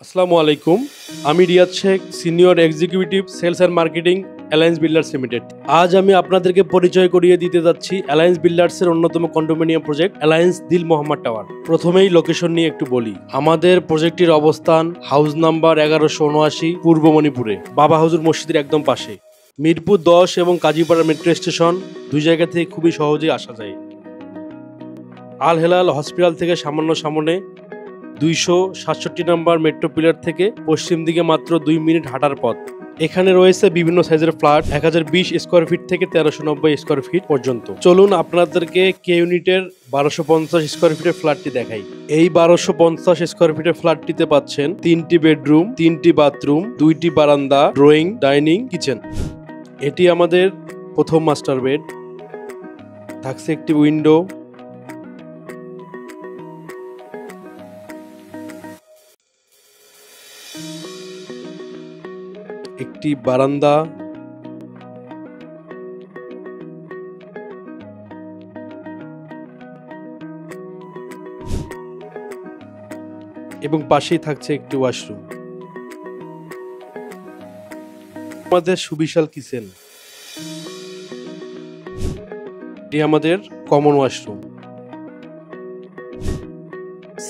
আসসালামু আলাইকুম। আমি Riyad Sheikh, senior executive sales and marketing, alliance builders limited. আজ আমি আপনাদেরকে পরিচয় করিয়ে দিতে যাচ্ছি অ্যালায়েন্স বিল্ডার্সের অন্যতম কন্ডোমিনিয়াম প্রজেক্ট অ্যালায়েন্স দিল মোহাম্মদ টাওয়ার। প্রথমেই লোকেশন নিয়ে একটু বলি। আমাদের প্রজেক্টটির অবস্থান হাউস নাম্বার 1179, পূর্ব মণিপুরে, বাবা হুজুর মসজিদের একদম পাশে। মিরপুর 10 এবং কাজীপাড়া মেট্রো স্টেশন দুই জায়গা থেকে খুবই সহজেই আসা যায়। আল হেলাল হসপিটাল থেকে সামান্য সামনে, 267 নম্বর মেট্রো পিলার থেকে পশ্চিম দিকে মাত্র 2 মিনিট হাঁটার পথ। এখানে রয়েছে বিভিন্ন সাইজের ফ্ল্যাট, 1020 স্কোয়ার ফিট থেকে 1390 স্কোয়ার ফিট পর্যন্ত। চলুন আপনাদেরকে কে ইউনিটের 1250 স্কোয়ার ফিটের ফ্ল্যাটটি দেখাই। এই 1250 স্কোয়ার ফিটের ফ্ল্যাটটিতে পাচ্ছেন 3টি বেডরুম, 3টি বাথরুম, 2টি বারান্দা, ড্রয়িং, ডাইনিং, কিচেন। এটি আমাদের প্রথম মাস্টার বেড। থাকছে একটি উইন্ডো, একটি বারান্দা, এবং পাশেই থাকছে একটি ওয়াশরুম। আমাদের সুবিশাল কিচেন। এটি আমাদের common washroom.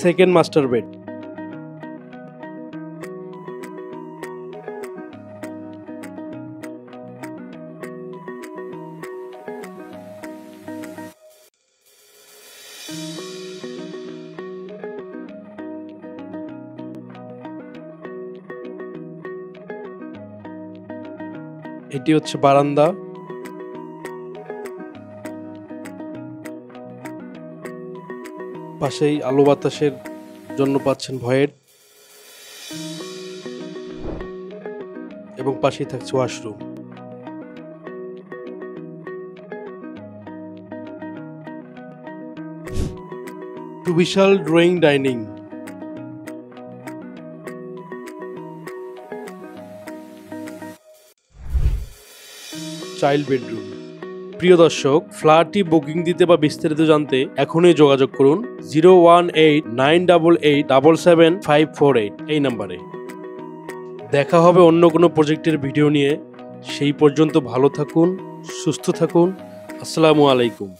Second master bed. এটি হচ্ছে বারান্দা। পাশেই আলো বাতাসের জন্য পাচ্ছেন ভয়েড, এবং পাশেই থাকছে ওয়াশরুম। বিশাল ড্রয়িং ডাইনিং। Child bedroom. প্রিয় দর্শক, ফ্ল্যাটটি বুকিং দিতে বা বিস্তারিত জানতে এখনই যোগাযোগ করুন 01898877548 এই নাম্বারে। দেখা হবে অন্য কোনো প্রজেক্টের ভিডিও নিয়ে। সেই পর্যন্ত ভালো থাকুন, সুস্থ থাকুন। আসসালামু আলাইকুম।